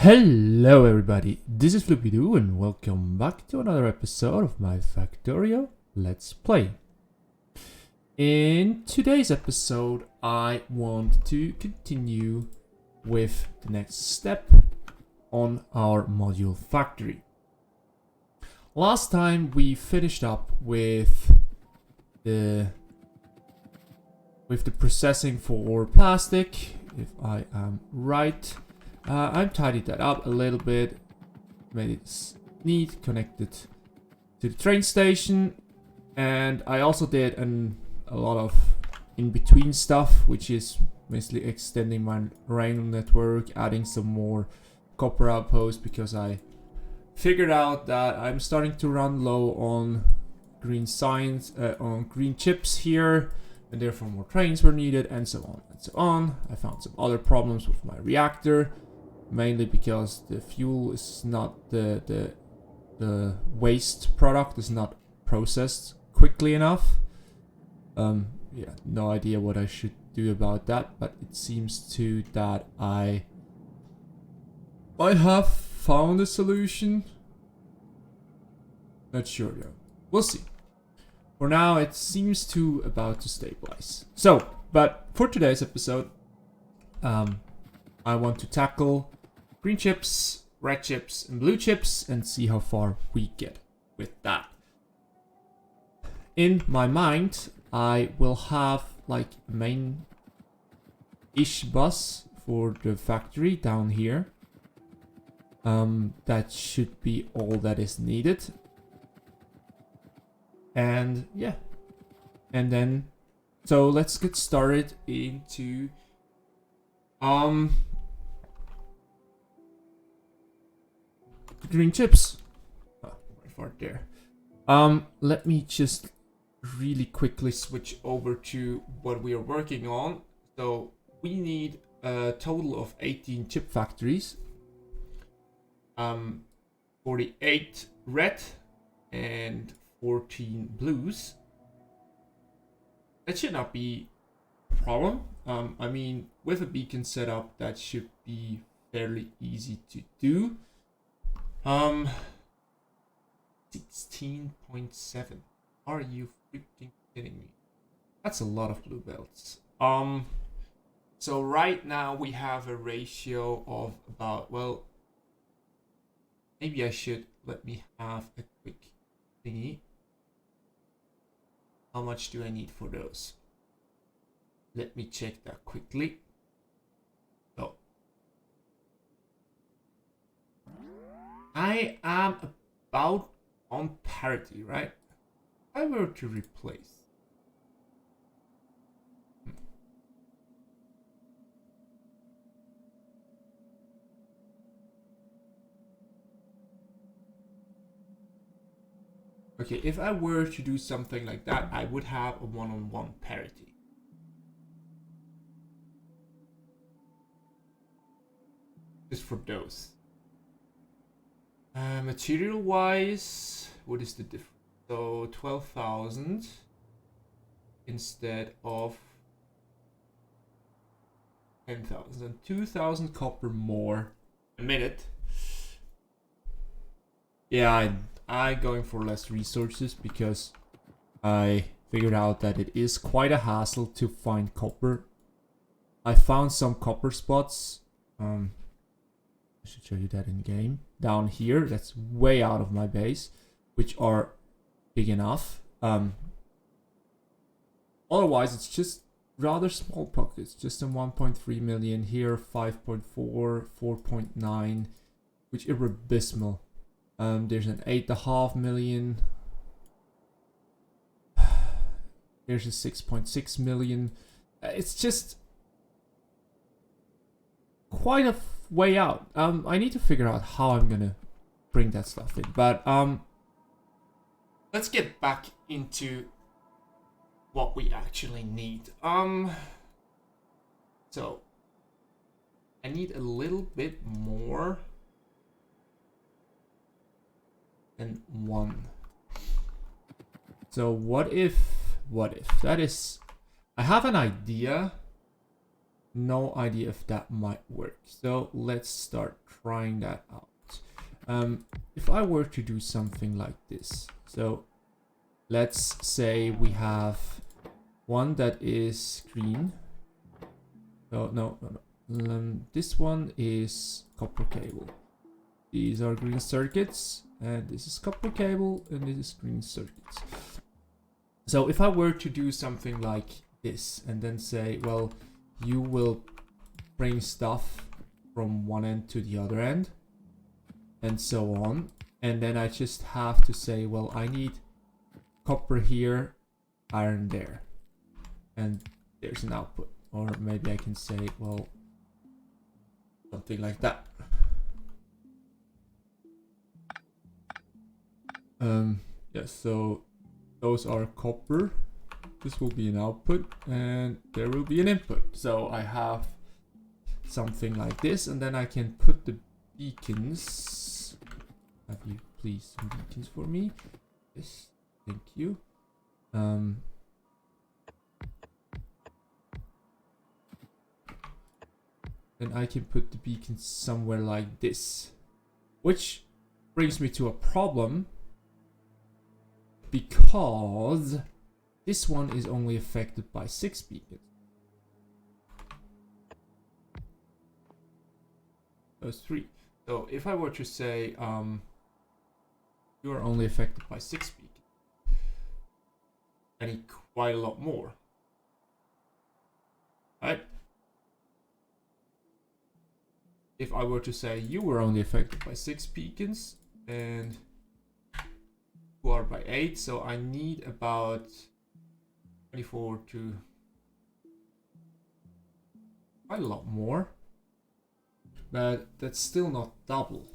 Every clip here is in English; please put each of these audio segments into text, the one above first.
Hello everybody, this is Floopy-Doo and welcome back to another episode of my Factorio Let's Play. In today's episode, I want to continue with the next step on our module factory. Last time we finished up with the processing for plastic, if I am right. I've tidied that up a little bit, made it neat, connected to the train station, and I also did a lot of in-between stuff, which is basically extending my rail network, adding some more copper outposts, because I figured out that I'm starting to run low on green chips here, and therefore more trains were needed, and so on and so on. I found some other problems with my reactor, mainly because the fuel is not the waste product is not processed quickly enough. Yeah, no idea what I should do about that, but it seems to that I have found a solution. Not sure though. We'll see. For now, it seems to about to stabilize. So, but for today's episode, I want to tackle green chips, red chips, and blue chips and see how far we get with that. In my mind, I will have like a main-ish bus for the factory down here. That should be all that is needed. And yeah. And then, so let's get started into green chips. Oh, my fart there. Let me just really quickly switch over to what we are working on. So we need a total of 18 chip factories. 48 red and 14 blues. That should not be a problem. I mean, with a beacon setup, that should be fairly easy to do. 16.7. Are you freaking kidding me? That's a lot of blue belts. So right now we have a ratio of about, well, maybe I should let me have a quick thingy. How much do I need for those? Let me check that quickly. So I am about on parity, right? If I were to replace. Okay, if I were to do something like that, I would have a one-on-one parity. Just for those. Material-wise, what is the difference? So 12,000 instead of 10,000. 2,000 copper more a minute. Yeah, I'm going for less resources because I figured out that it is quite a hassle to find copper. I found some copper spots. I should show you that in game. Down here, that's way out of my base, which are big enough. Otherwise, it's just rather small pockets. Just in 1.3 million here, 5.4, 4.9, which are abysmal. There's an 8.5 million. There's a 6.6 million. It's just quite a way out. I need to figure out how I'm gonna bring that stuff in. But let's get back into what we actually need. So I need a little bit more than one. So what if that is, I have an idea no idea if that might work. So let's start trying that out. If I were to do something like this, so let's say we have one that is green. Oh, no. This one is copper cable. These are green circuits, and this is copper cable, and this is green circuits. So if I were to do something like this, and then say, well, you will bring stuff from one end to the other end, and so on, and then I just have to say, well, I need copper here, iron there, and there's an output. Or maybe I can say, well, something like that. Yeah, so those are copper. This will be an output, and there will be an input. So I have something like this, and then I can put the beacons. Have you please some beacons for me? Yes, thank you. Then I can put the beacons somewhere like this, which brings me to a problem, because this one is only affected by 6 beacons. Those 3. So if I were to say, you are only affected by 6 beacons, I need quite a lot more, right? If I were to say you were only affected by 6 beacons and you are by 8, so I need about 24 to quite a lot more, but that's still not double.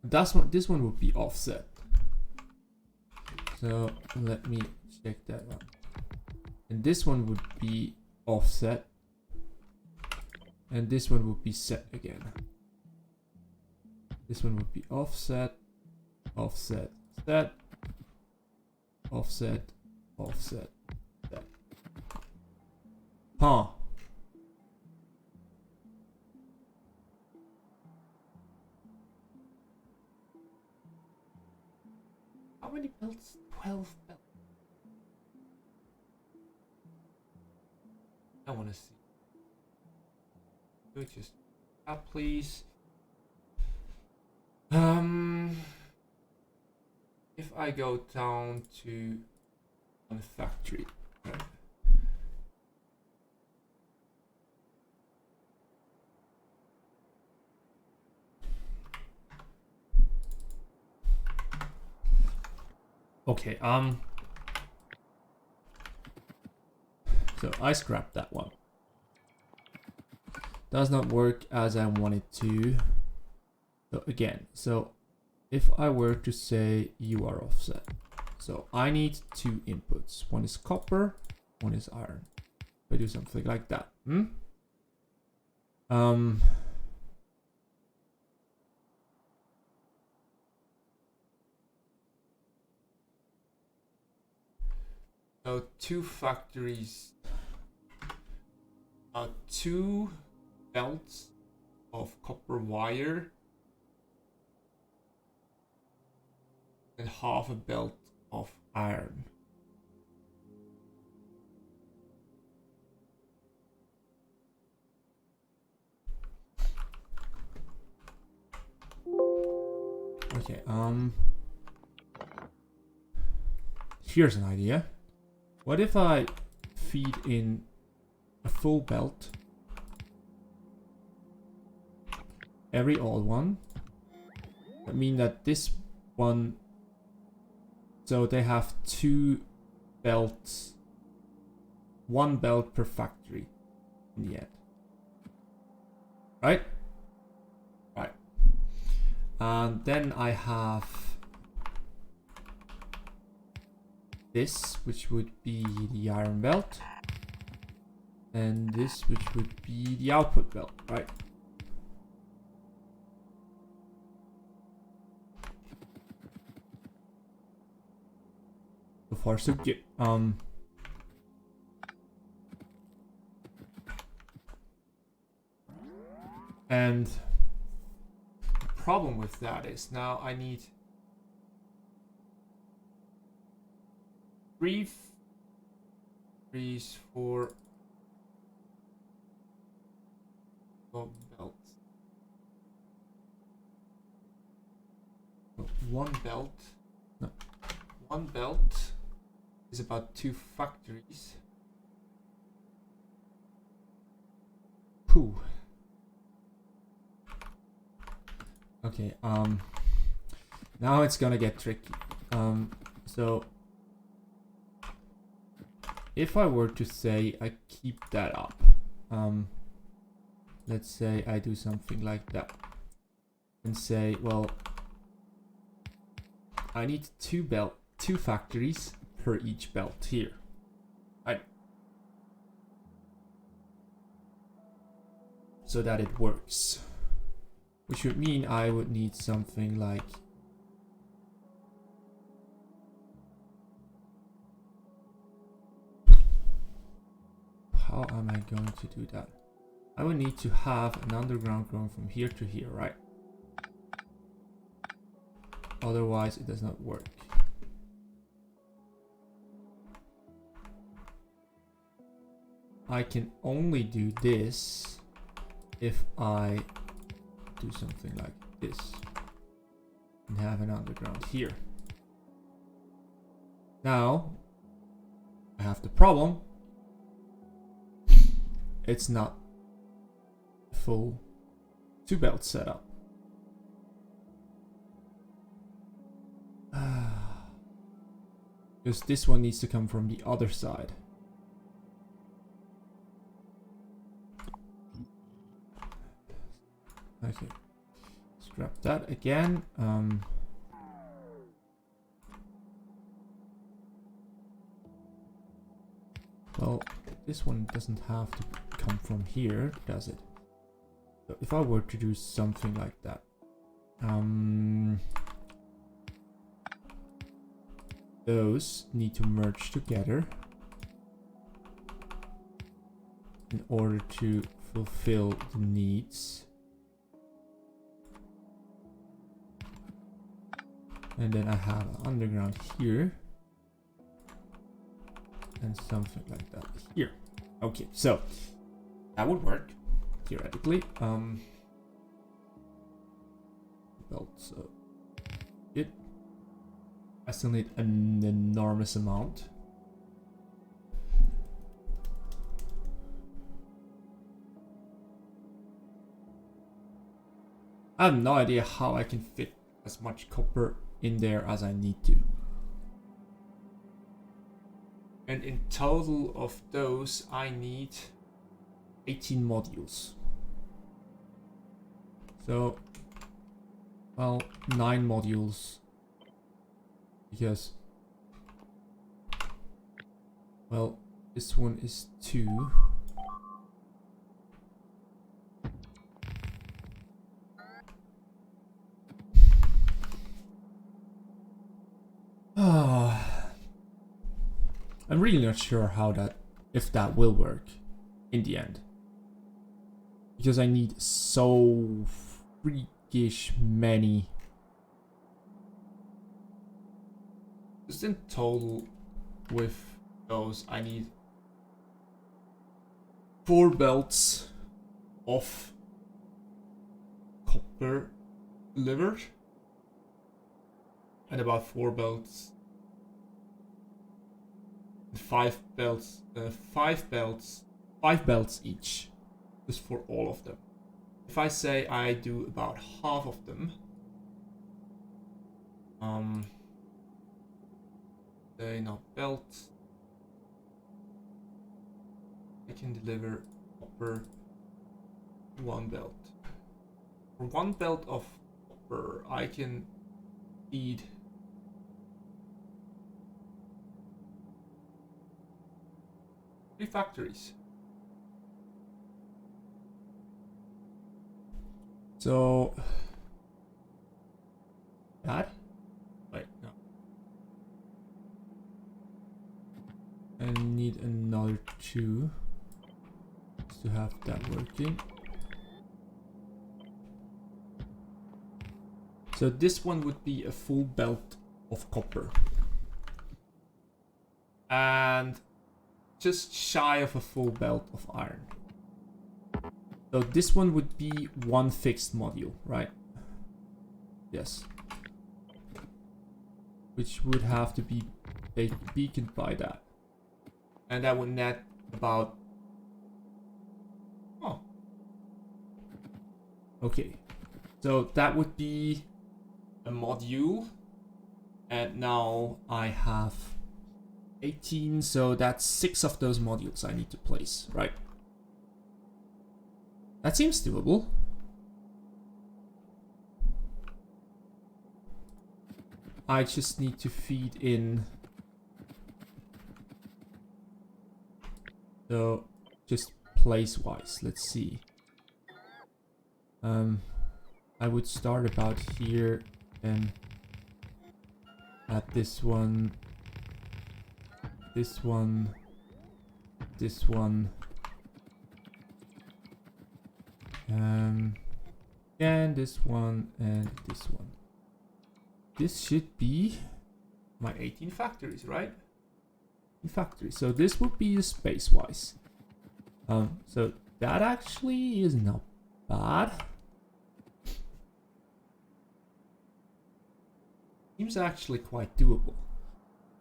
This one would be offset. So let me check that out. And this one would be offset. And this one would be set again. This one would be offset, offset, set, offset, offset, set. Huh. How many belts? 12 belts. I want to see. Just up, please. If I go down to a factory, right? Okay, so I scrapped that one. Does not work as I want it to. So again, so if I were to say you are offset, so I need 2 inputs. One is copper, one is iron. If I do something like that, so 2 factories, 2 belts of copper wire and half a belt of iron. Okay, here's an idea. What if I feed in a full belt, every odd one? I mean that this one, so they have 2 belts, 1 belt per factory in the end, right? Right. And then I have this, which would be the iron belt, and this, which would be the output belt, right? So far so good. And the problem with that is now I need 3 for belts. So one belt is about 2 factories. Pooh. Okay, now it's gonna get tricky. So if I were to say I keep that up, let's say I do something like that and say, well, I need 2 factories per each belt here. So that it works. Which would mean I would need something like how am I going to do that? I would need to have an underground going from here to here, right? Otherwise it does not work. I can only do this if I do something like this and have an underground here. Now I have the problem. It's not full 2 belt setup. Because this one needs to come from the other side. Okay, scrap that again. Well, this one doesn't have to come from here, does it? So if I were to do something like that, those need to merge together in order to fulfill the needs. And then I have an underground here. And something like that here. Okay, so that would work theoretically. Well, so I still need an enormous amount. I have no idea how I can fit as much copper in there as I need to. And in total of those, I need 18 modules. So, well, 9 modules. Because, well, this one is 2. I'm really not sure if that will work in the end. Because I need so freakish many. Just in total with those, I need 4 belts of copper delivered. And about 4 belts. 5 belts, 5 belts each, just for all of them. If I say I do about half of them, they not belts, I can deliver copper 1 belt. For 1 belt of copper, I can feed 3 factories. So that? Wait, no. I need another 2 to have that working. So this one would be a full belt of copper. And just shy of a full belt of iron. So this one would be one fixed module, right? Yes. Which would have to be beaconed by that. And that would net about... Oh. Okay. So that would be a module. And now I have 18, so that's 6 of those modules I need to place, right? That seems doable. I just need to feed in. So, just place-wise, let's see. I would start about here and add this one, this one, this one, and this one, and this one. This should be my 18 factories, right? Factories. So this would be the space-wise. So that actually is not bad. Seems actually quite doable.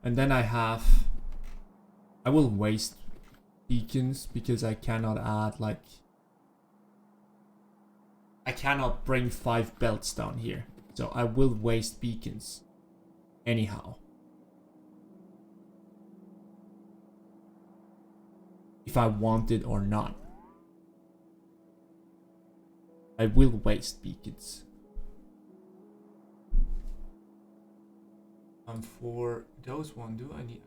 And then I will waste beacons because I cannot add like... I cannot bring 5 belts down here. So I will waste beacons anyhow. If I want it or not. I will waste beacons. For those one, do I need...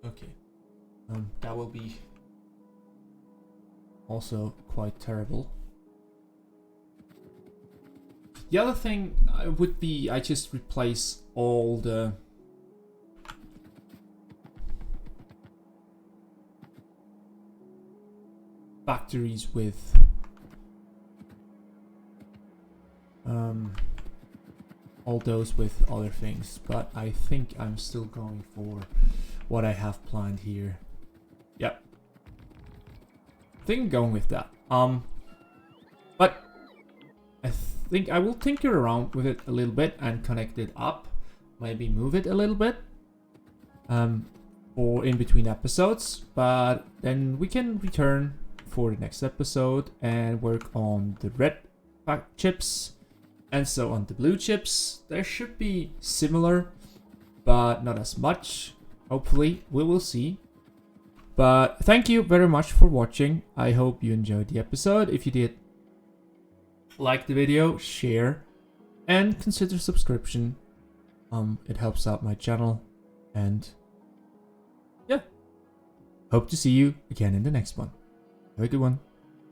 Okay. That will be also quite terrible. The other thing would be I just replace all the factories with all those with other things, but I think I'm still going for what I have planned here. Yep. I think I'm going with that. But I think I will tinker around with it a little bit and connect it up. Maybe move it a little bit. Or in between episodes. But then we can return for the next episode and work on the red chips. And so on the blue chips. They should be similar, but not as much. Hopefully, we will see. But thank you very much for watching. I hope you enjoyed the episode. If you did, like the video, share, and consider subscription. It helps out my channel. And yeah, hope to see you again in the next one. Have a good one.